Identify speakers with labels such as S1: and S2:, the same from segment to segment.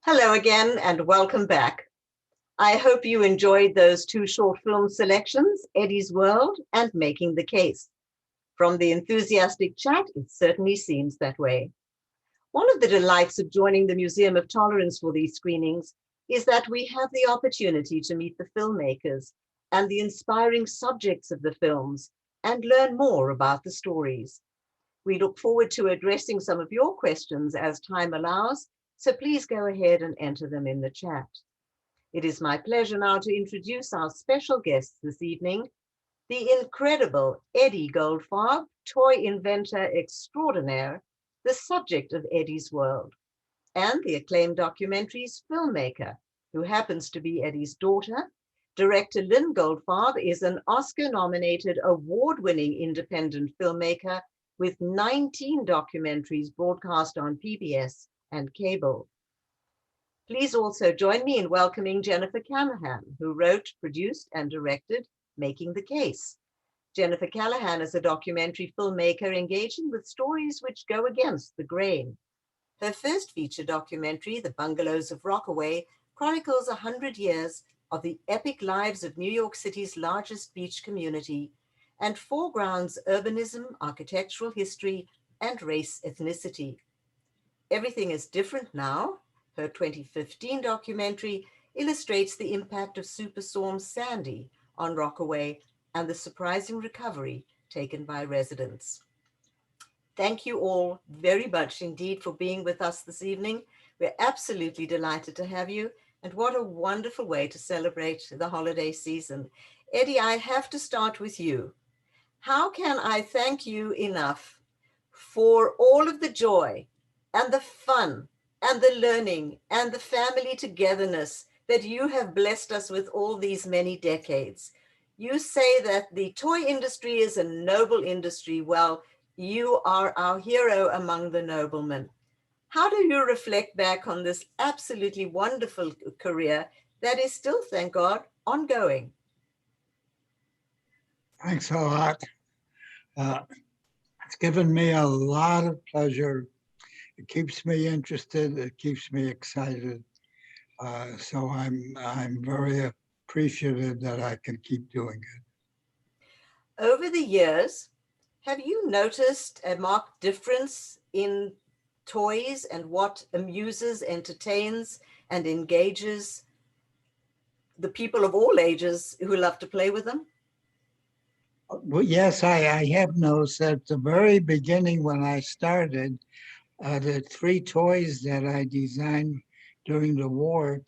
S1: Hello again and welcome back. I hope you enjoyed those two short film selections, Eddie's World and Making the Case. From the enthusiastic chat, it certainly seems that way. One of the delights of joining the Museum of Tolerance for these screenings is that we have the opportunity to meet the filmmakers and the inspiring subjects of the films and learn more about the stories. We look forward to addressing some of your questions as time allows, so please go ahead and enter them in the chat. It is my pleasure now to introduce our special guests this evening, the incredible Eddie Goldfarb, toy inventor extraordinaire, the subject of Eddie's World, and the acclaimed documentary's filmmaker, who happens to be Eddie's daughter. Director Lynn Goldfarb is an Oscar-nominated, award-winning independent filmmaker with 19 documentaries broadcast on PBS and cable. Please also join me in welcoming Jennifer Callahan, who wrote, produced, and directed Making the Case. Jennifer Callahan is a documentary filmmaker engaging with stories which go against the grain. Her first feature documentary, The Bungalows of Rockaway, chronicles 100 years of the epic lives of New York City's largest beach community and foregrounds urbanism, architectural history, and race ethnicity. Everything is Different Now, her 2015 documentary, illustrates the impact of Superstorm Sandy on Rockaway and the surprising recovery taken by residents. Thank you all very much indeed for being with us this evening. We're absolutely delighted to have you, and what a wonderful way to celebrate the holiday season. Eddie, I have to start with you. How can I thank you enough for all of the joy and the fun and the learning and the family togetherness that you have blessed us with all these many decades? You say that the toy industry is a noble industry. Well, you are our hero among the noblemen. How do you reflect back on this absolutely wonderful career that is still, thank God, ongoing?
S2: Thanks a lot. It's given me a lot of pleasure. It keeps me interested. It keeps me excited. So I'm very appreciative that I can keep doing it.
S1: Over the years, have you noticed a marked difference in toys and what amuses, entertains, and engages the people of all ages who love to play with them?
S2: Well, yes, I have noticed at the very beginning when I started, the three toys that I designed during the war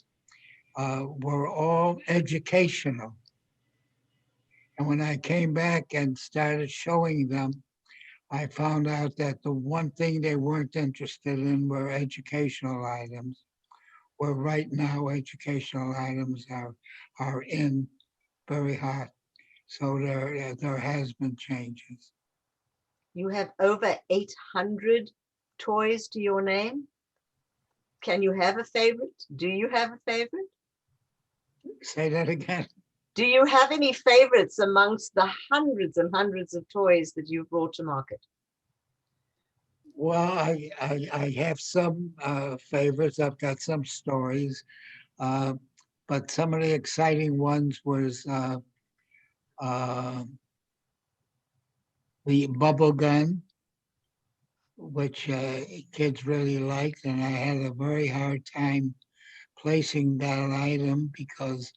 S2: were all educational. And when I came back and started showing them, I found out that the one thing they weren't interested in were educational items, where right now educational items are in very hot. So there has been changes.
S1: You have over 800 toys to your name. Can you have a favorite? Do you have a favorite?
S2: Say that again.
S1: Do you have any favorites amongst the hundreds and hundreds of toys that you've brought to market?
S2: Well, I have some favorites. I've got some stories, but some of the exciting ones was the bubble gun, which kids really liked, and I had a very hard time placing that item because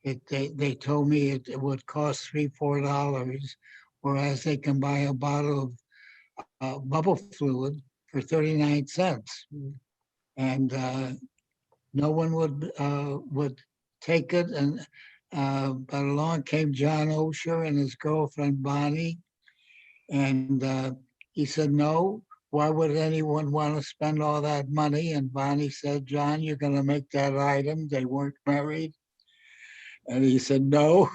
S2: they told me it would cost $3-4, whereas they can buy a bottle of bubble fluid for 39 cents. And no one would take it. And but along came John Osher and his girlfriend Bonnie, and he said, "No, why would anyone want to spend all that money?" And Bonnie said, "John, you're going to make that item." They weren't married, and he said, "No."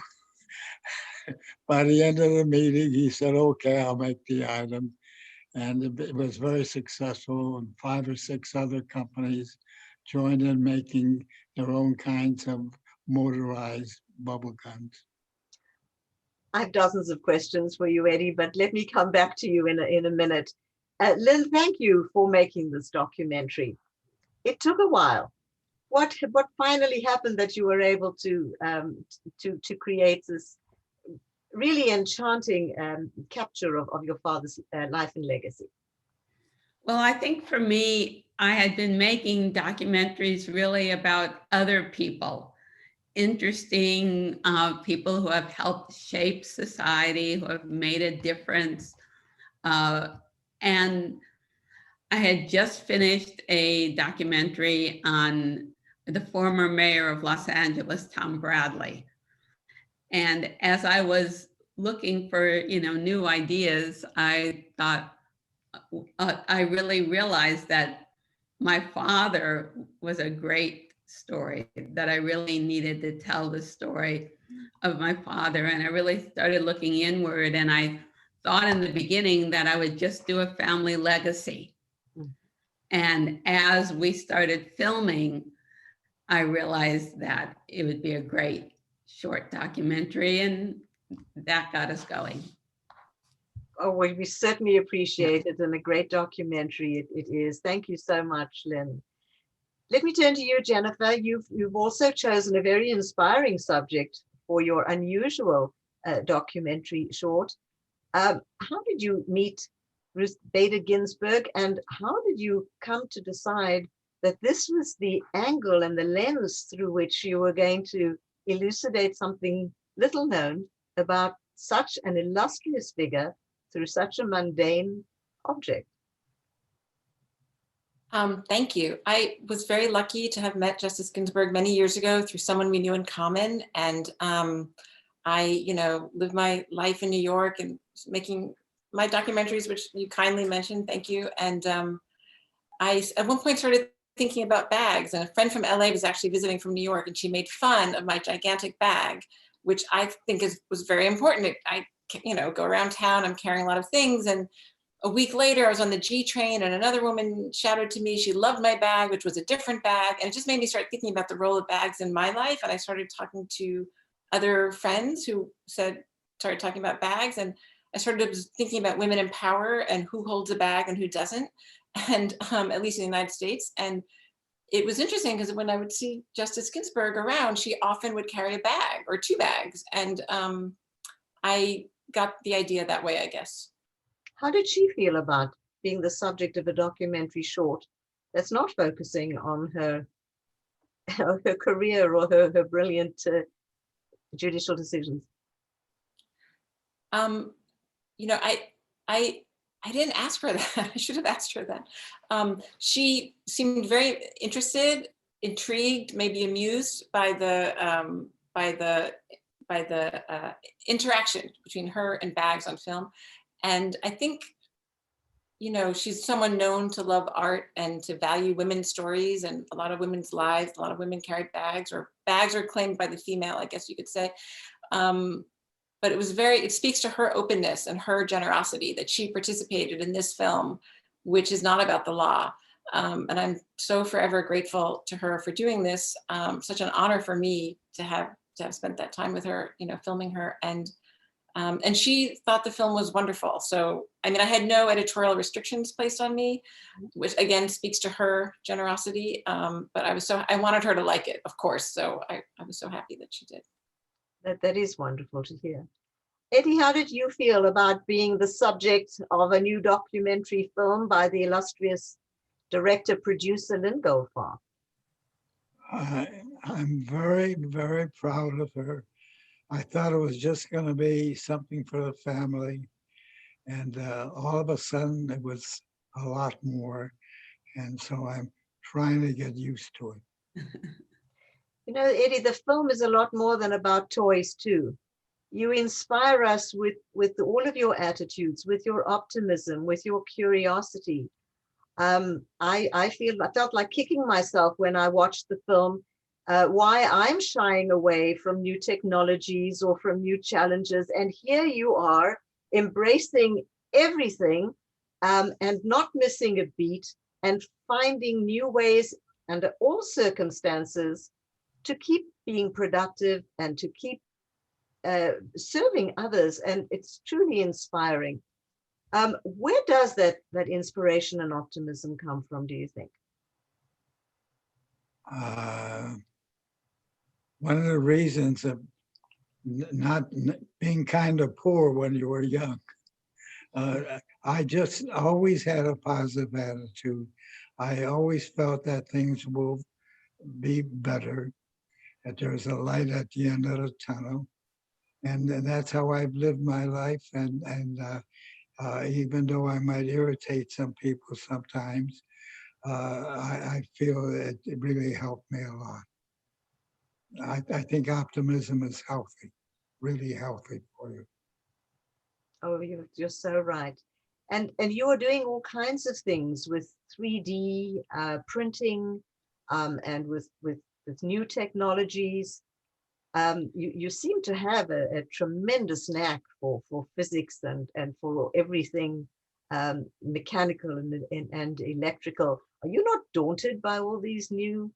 S2: By the end of the meeting, he said, "Okay, I'll make the item." And it was very successful, and 5 or 6 other companies joined in making their own kinds of motorized bubble guns.
S1: I have dozens of questions for you, Eddie, but let me come back to you in a minute. Lynn, thank you for making this documentary. It took a while. what finally happened that you were able to create this really enchanting capture of your father's life and legacy?
S3: Well, I think for me, I had been making documentaries really about other people, interesting people who have helped shape society, who have made a difference. And I had just finished a documentary on the former mayor of Los Angeles, Tom Bradley. And as I was looking for, new ideas, I thought, I really realized that my father was a great story, that I really needed to tell the story of my father. And I really started looking inward, and I thought in the beginning that I would just do a family legacy. And as we started filming, I realized that it would be a great short documentary, and that got us going.
S1: Oh, well, we certainly appreciate it, and a great documentary it is. Thank you so much, Lynn. Let me turn to you, Jennifer. You've also chosen a very inspiring subject for your unusual documentary short. How did you meet Ruth Bader Ginsburg, and how did you come to decide that this was the angle and the lens through which you were going to elucidate something little known about such an illustrious figure through such a mundane object?
S4: Thank you. I was very lucky to have met Justice Ginsburg many years ago through someone we knew in common. And I, lived my life in New York and making my documentaries, which you kindly mentioned. Thank you. And I, at one point, started thinking about bags. And a friend from LA was actually visiting from New York, and she made fun of my gigantic bag, which I think was very important. I go around town, I'm carrying a lot of things. And a week later, I was on the G train, and another woman shouted to me she loved my bag, which was a different bag. And it just made me start thinking about the role of bags in my life. And I started talking to other friends who started talking about bags. And I started thinking about women in power and who holds a bag and who doesn't, and at least in the United States. And it was interesting because when I would see Justice Ginsburg around, she often would carry a bag or two bags. And I got the idea that way, I guess.
S1: How did she feel about being the subject of a documentary short that's not focusing on her career or her brilliant judicial decisions?
S4: I didn't ask her that. I should have asked her that. She seemed very interested, intrigued, maybe amused by the interaction between her and bags on film. And I think, she's someone known to love art and to value women's stories and a lot of women's lives. A lot of women carried bags, or bags are claimed by the female, I guess you could say. But it speaks to her openness and her generosity that she participated in this film, which is not about the law. And I'm so forever grateful to her for doing this. Such an honor for me to have spent that time with her, filming her. And she thought the film was wonderful. So, I had no editorial restrictions placed on me, which again speaks to her generosity. But I wanted her to like it, of course. So I was so happy that she did.
S1: That is wonderful to hear. Eddie, how did you feel about being the subject of a new documentary film by the illustrious director, producer Lynn Goldfarb?
S2: I'm very, very proud of her. I thought it was just going to be something for the family. And all of a sudden, it was a lot more. And so I'm trying to get used to it.
S1: Eddie, the film is a lot more than about toys too. You inspire us with all of your attitudes, with your optimism, with your curiosity. I felt like kicking myself when I watched the film, why I'm shying away from new technologies or from new challenges. And here you are embracing everything and not missing a beat and finding new ways under all circumstances to keep being productive and to keep serving others. And it's truly inspiring. Where does that inspiration and optimism come from, do you think?
S2: one of the reasons of not being kind of poor when you were young. I just always had a positive attitude. I always felt that things will be better, that there's a light at the end of the tunnel. And that's how I've lived my life. And even though I might irritate some people sometimes, I feel that it really helped me a lot. I think optimism is healthy, really healthy for you.
S1: Oh, you're so right. And you are doing all kinds of things with 3D printing and with new technologies. You seem to have a tremendous knack for physics and for everything mechanical and electrical. Are you not daunted by all these new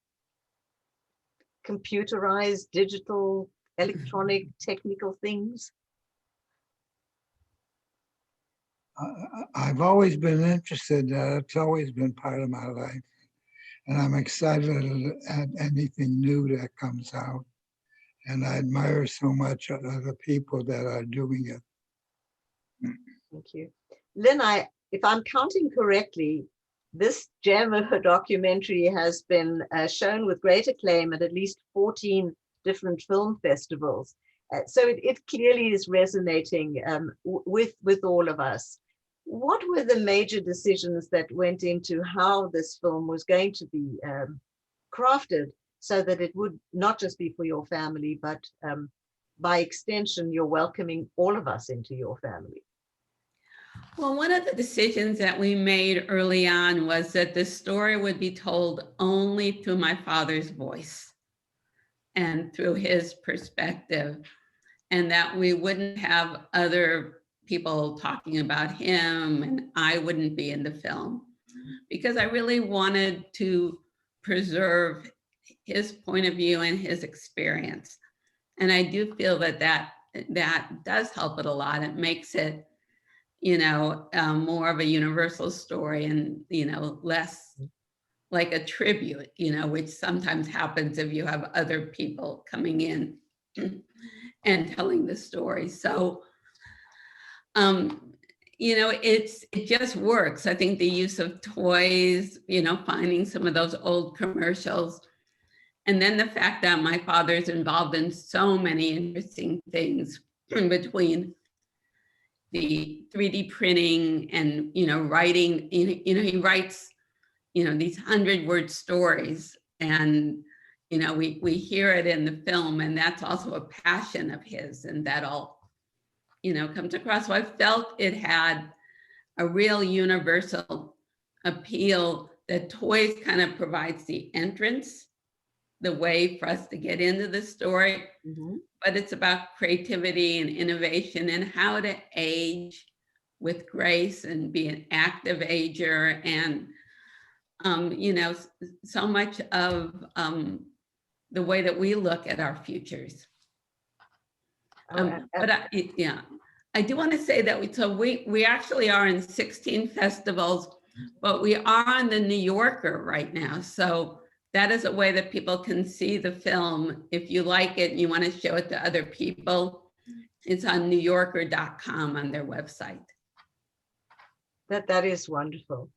S1: computerized, digital, electronic, technical things?
S2: I've always been interested. It's always been part of my life. And I'm excited at anything new that comes out. And I admire so much of the people that are doing it.
S1: Thank you. Lynn, if I'm counting correctly, this gem of a documentary has been shown with great acclaim at least 14 different film festivals. So it clearly is resonating with all of us. What were the major decisions that went into how this film was going to be crafted so that it would not just be for your family, but by extension, you're welcoming all of us into your family?
S3: Well, one of the decisions that we made early on was that the story would be told only through my father's voice and through his perspective, and that we wouldn't have other people talking about him, and I wouldn't be in the film, because I really wanted to preserve his point of view and his experience. And I do feel that does help it a lot. It makes it, more of a universal story and, less like a tribute, which sometimes happens if you have other people coming in and telling the story. So, it just works. I think the use of toys, finding some of those old commercials, and then the fact that my father's involved in so many interesting things in between the 3D printing and, writing, he writes, these 100-word stories, and, we hear it in the film, and that's also a passion of his, and that all, comes across. So I felt it had a real universal appeal, that toys kind of provides the entrance, the way for us to get into the story.
S1: Mm-hmm.
S3: But it's about creativity and innovation and how to age with grace and be an active ager, and so much of the way that we look at our futures. I do want to say that we actually are in 16 festivals, but we are on the New Yorker right now. So that is a way that people can see the film. If you like it and you want to show it to other people, it's on newyorker.com on their website.
S1: That is wonderful.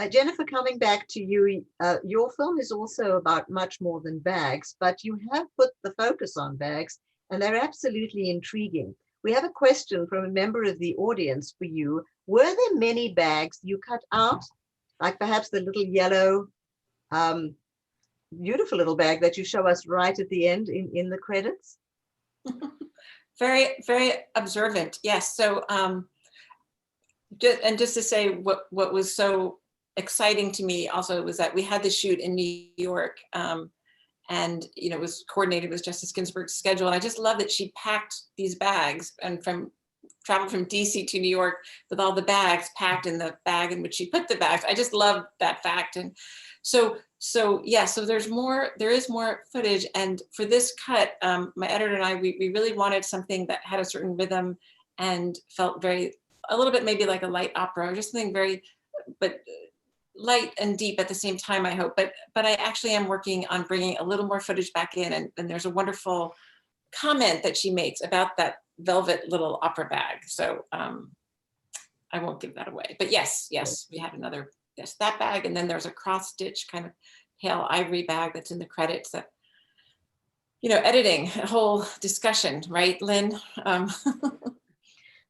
S1: Jennifer, coming back to you, your film is also about much more than bags, but you have put the focus on bags, and they're absolutely intriguing. We have a question from a member of the audience for you. Were there many bags you cut out, like perhaps the little yellow, beautiful little bag that you show us right at the end in the credits?
S4: Very, very observant. Yes. So, just to say what was so exciting to me also was that we had to shoot in New York, and it was coordinated with Justice Ginsburg's schedule. And I just love that she packed these bags and traveled from DC to New York with all the bags packed in the bag in which she put the bags. I just love that fact. And so yeah, so there is more footage. And for this cut, my editor and I, we really wanted something that had a certain rhythm and felt a little bit maybe like a light opera, or just something very, but light and deep at the same time, I hope. But I actually am working on bringing a little more footage back in, and there's a wonderful comment that she makes about that velvet little opera bag. So I won't give that away. But yes, we have another, yes, that bag, and then there's a cross stitch kind of pale ivory bag that's in the credits. That, you know, editing, a whole discussion, right, Lynn?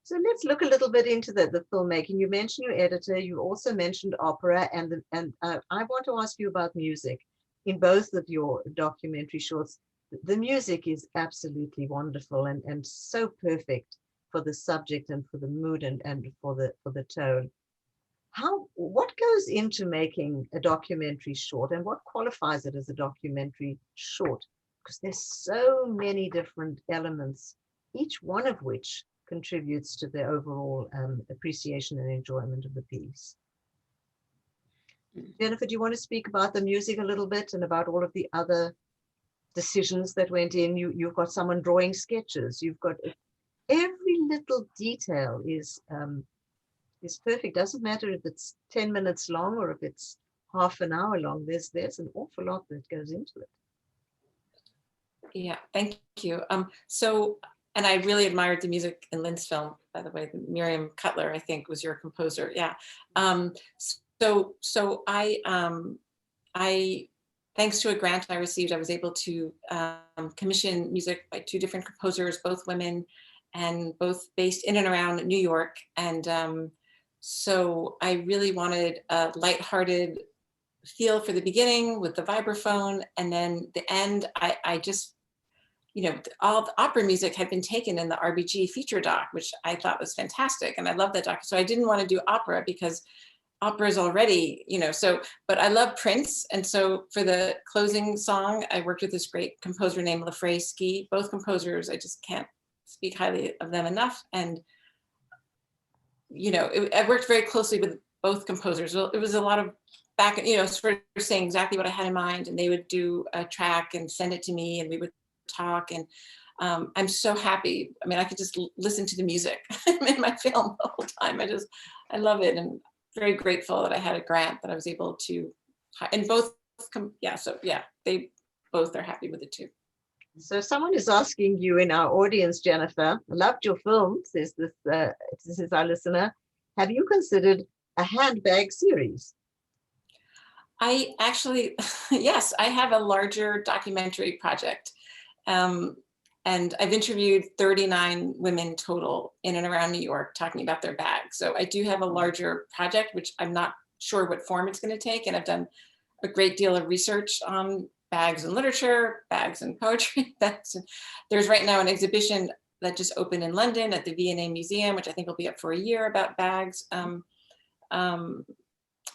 S1: So let's look a little bit into the filmmaking. You mentioned your editor. You also mentioned opera, and I want to ask you about music. In both of your documentary shorts, the music is absolutely wonderful and so perfect for the subject and for the mood and for the tone. What goes into making a documentary short, and what qualifies it as a documentary short? Because there's so many different elements, each one of which contributes to the overall appreciation and enjoyment of the piece. Jennifer, do you want to speak about the music a little bit and about all of the other decisions that went in? You've got someone drawing sketches. You've got every little detail is perfect. Doesn't matter if it's 10 minutes long or if it's half an hour long. There's an awful lot that goes into it.
S4: Yeah, thank you. And I really admired the music in Lynn's film, by the way. Miriam Cutler, I think, was your composer. Yeah. So I, thanks to a grant I received, I was able to commission music by 2 different composers, both women, and both based in and around New York. And so I really wanted a lighthearted feel for the beginning with the vibraphone, and then the end, I just, you know, all the opera music had been taken in the RBG feature doc, which I thought was fantastic. And I love that doc. So I didn't want to do opera because opera is already, you know, so, but I love Prince. And so for the closing song, I worked with this great composer named Lafray Ski. Both composers, I just can't speak highly of them enough. And, you know, I worked very closely with both composers. It was a lot of back, you know, sort of saying exactly what I had in mind, and they would do a track and send it to me, and we would talk. And I'm so happy. I mean, I could just listen to the music in my film the whole time. I love it, and very grateful that I had a grant that I was able to, and both, they both are happy with it too.
S1: So someone is asking you in our audience, Jennifer, I loved your film, says this is our listener. Have you considered a handbag series?
S4: I actually, yes, I have a larger documentary project. And I've interviewed 39 women total in and around New York talking about their bags. So I do have a larger project, which I'm not sure what form it's going to take. And I've done a great deal of research on bags and literature, bags and poetry. There's right now an exhibition that just opened in London at the V&A Museum, which I think will be up for a year, about bags.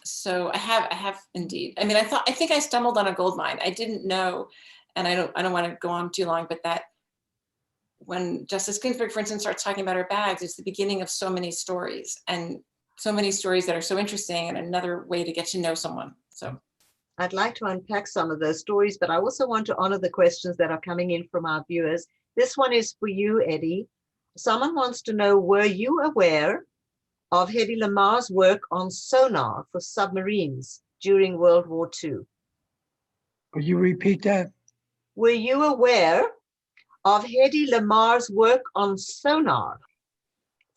S4: So I have indeed. I mean, I think I stumbled on a gold mine. I didn't know, and I don't want to go on too long, but that when Justice Ginsburg, for instance, starts talking about her bags, it's the beginning of so many stories, and so many stories that are so interesting, and another way to get to know someone. So
S1: I'd like to unpack some of those stories, but I also want to honor the questions that are coming in from our viewers. This one is for you, Eddie. Someone wants to know, were you aware of Hedy Lamarr's work on sonar for submarines during World War II?
S2: Could you repeat that?
S1: Were you aware of Hedy Lamarr's work on sonar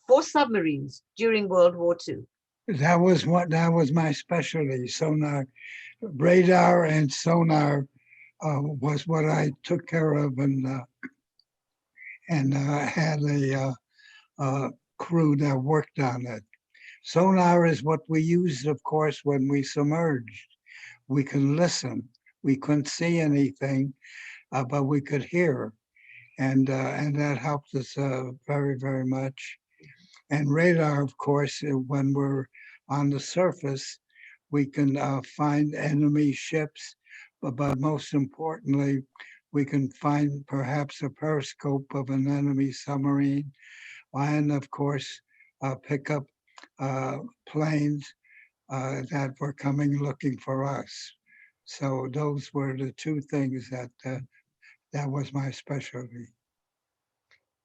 S1: for submarines during World War II?
S2: That was my specialty. Sonar, radar and sonar was what I took care of, and had a crew that worked on it. Sonar is what we used, of course, when we submerged. We could listen. We couldn't see anything, but we could hear, and that helped us very, very much. And radar, of course, when we're on the surface, we can find enemy ships, but most importantly, we can find perhaps a periscope of an enemy submarine, and of course, pick up planes that were coming looking for us. So those were the 2 things that was my specialty.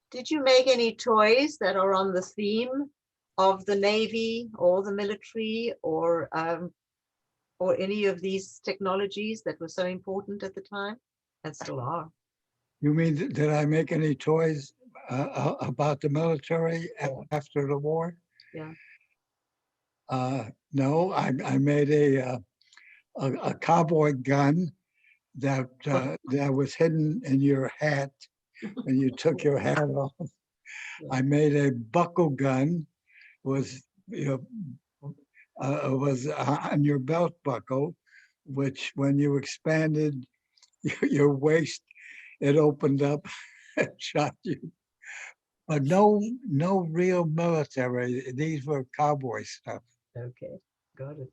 S1: Did you make any toys that are on the theme of the Navy or the military, or or any of these technologies that were so important at the time and still are?
S2: You mean, did I make any toys about the military after the war?
S1: Yeah.
S2: No, I made a cowboy gun that that was hidden in your hat when you took your hat off. I made a buckle gun, was was on your belt buckle, which when you expanded your waist, it opened up and shot you. But no real military. These were cowboy stuff.
S1: Okay, got it.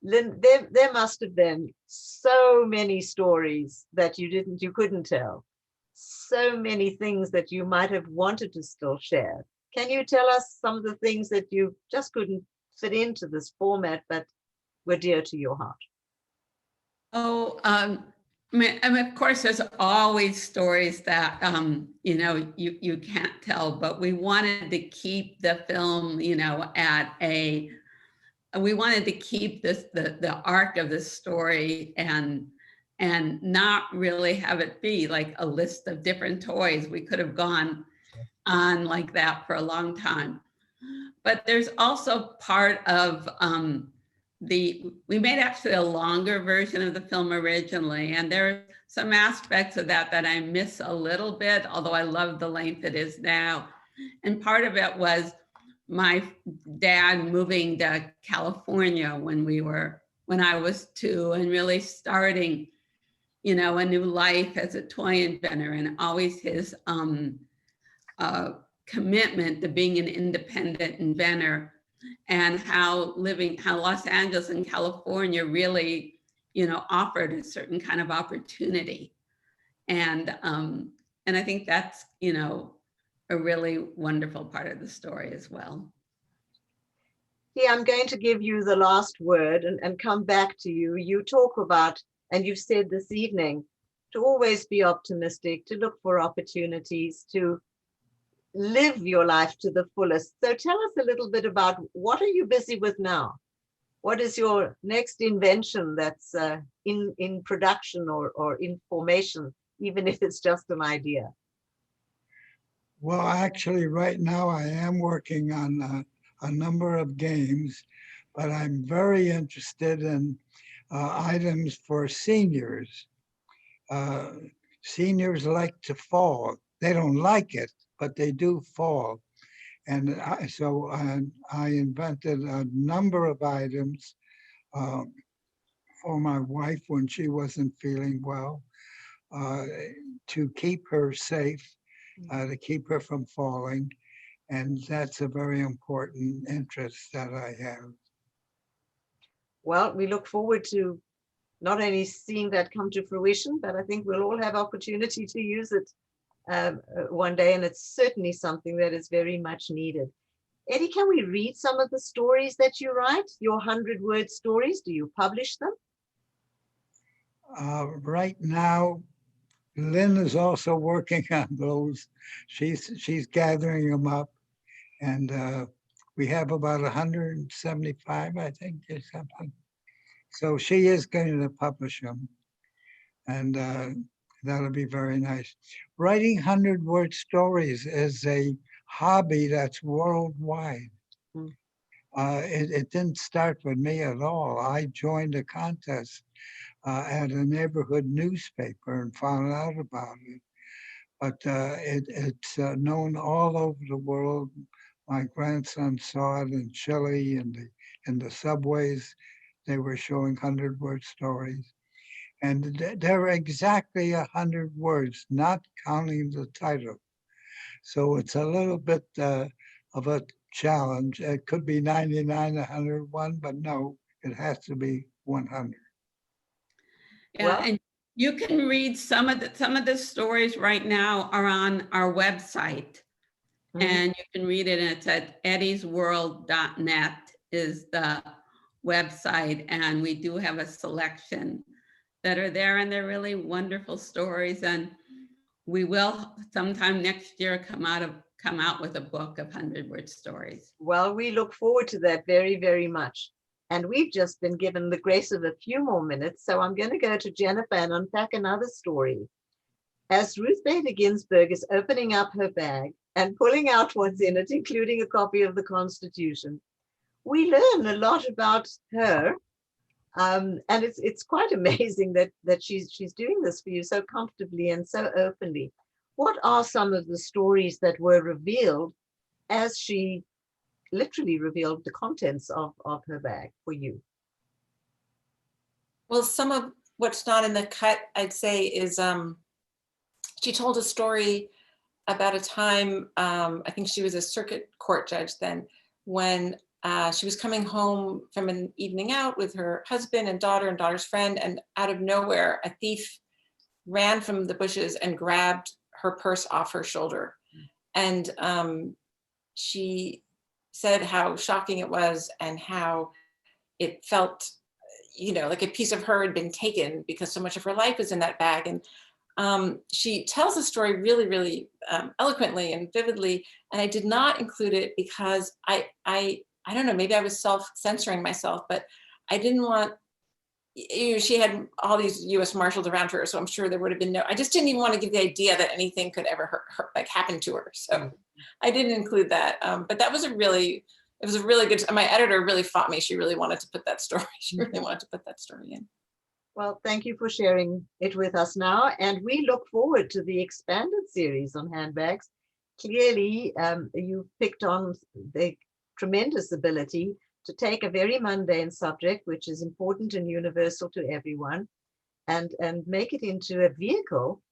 S1: Lynn, there must have been so many stories that you couldn't tell. So many things that you might have wanted to still share. Can you tell us some of the things that you just couldn't fit into this format, but were dear to your heart?
S3: Oh, I mean, of course, there's always stories that, you know, you can't tell, but we wanted to keep the film, you know, we wanted to keep the arc of the story and not really have it be like a list of different toys. We could have gone on like that for a long time. But there's also part of we made actually a longer version of the film originally, and there are some aspects of that that I miss a little bit, although I love the length it is now. And part of it was my dad moving to California when I was 2, and really starting, you know, a new life as a toy inventor, and always his commitment to being an independent inventor, and how Los Angeles and California really, you know, offered a certain kind of opportunity. And I think that's, you know, a really wonderful part of the story as well.
S1: Yeah, I'm going to give you the last word and come back to you. You talk about, and you've said this evening, to always be optimistic, to look for opportunities, to live your life to the fullest. So tell us a little bit about what are you busy with now? What is your next invention that's in production or in formation, even if it's just an idea?
S2: Well, actually, right now I am working on a number of games, but I'm very interested in items for seniors. Seniors like to fall. They don't like it, but they do fall. And so I invented a number of items for my wife when she wasn't feeling well, to keep her safe, to keep her from falling. And that's a very important interest that I have.
S1: Well, we look forward to not only seeing that come to fruition, but I think we'll all have opportunity to use it one day. And it's certainly something that is very much needed. Eddie, can we read some of the stories that you write, your 100-word stories? Do you publish them?
S2: Right now, Lynn is also working on those. She's gathering them up, and we have about 175, I think, or something. So she is going to publish them, and that'll be very nice. Writing 100-word stories is a hobby that's worldwide. It didn't start with me at all. I joined a contest at a neighborhood newspaper and found out about it. But it's known all over the world. My grandson saw it in Chile, in the subways. They were showing 100-word stories. And they're exactly 100 words, not counting the title. So it's a little bit of a challenge. It could be 99, 101, but no, it has to be 100.
S3: Yeah,
S1: Well,
S3: and you can read some of the stories right now are on our website, and you can read it. And it's at EDDY'SWorld.net is the website, and we do have a selection that are there, and they're really wonderful stories. And we will sometime next year come out with a book of 100-word stories.
S1: Well, we look forward to that very, very much. And we've just been given the grace of a few more minutes, so I'm going to go to Jennifer and unpack another story. As Ruth Bader Ginsburg is opening up her bag and pulling out what's in it, including a copy of the Constitution, we learn a lot about her. And it's quite amazing that she's doing this for you so comfortably and so openly. What are some of the stories that were revealed as she literally revealed the contents of her bag for you?
S4: Well, some of what's not in the cut, I'd say, is she told a story about a time, I think she was a circuit court judge then, when she was coming home from an evening out with her husband and daughter's friend, and out of nowhere, a thief ran from the bushes and grabbed her purse off her shoulder. And she said how shocking it was and how it felt, you know, like a piece of her had been taken because so much of her life was in that bag. And she tells the story really, really eloquently and vividly. And I did not include it because I don't know, maybe I was self-censoring myself, but I didn't want, you know, she had all these US Marshals around her, so I'm sure there would have been no, I just didn't even want to give the idea that anything could ever hurt her, like happen to her. So I didn't include that. But that was it was a really good, my editor really fought me. She really wanted to put that story. She really wanted to put that story in.
S1: Well, thank you for sharing it with us now. And we look forward to the expanded series on handbags. Clearly, you picked on the tremendous ability to take a very mundane subject, which is important and universal to everyone, and make it into a vehicle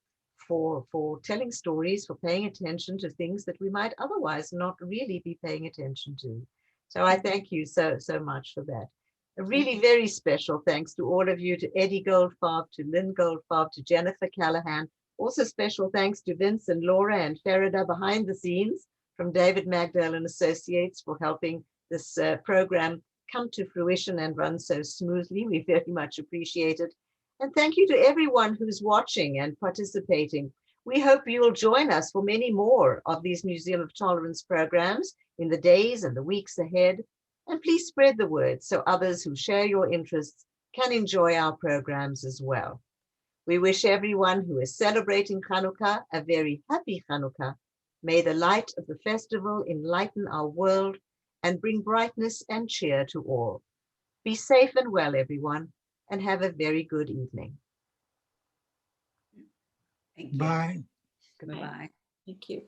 S1: for telling stories, for paying attention to things that we might otherwise not really be paying attention to. So I thank you so much for that. A really very special thanks to all of you, to Eddie Goldfarb, to Lynn Goldfarb, to Jennifer Callahan. Also special thanks to Vince and Laura and Farida behind the scenes from David Magdale and Associates for helping this program come to fruition and run so smoothly. We very much appreciate it. And thank you to everyone who's watching and participating. We hope you'll join us for many more of these Museum of Tolerance programs in the days and the weeks ahead. And please spread the word so others who share your interests can enjoy our programs as well. We wish everyone who is celebrating Hanukkah a very happy Hanukkah. May the light of the festival enlighten our world and bring brightness and cheer to all. Be safe and well, everyone, and have a very good evening.
S3: Thank you.
S2: Bye.
S3: Goodbye.
S4: Thank you.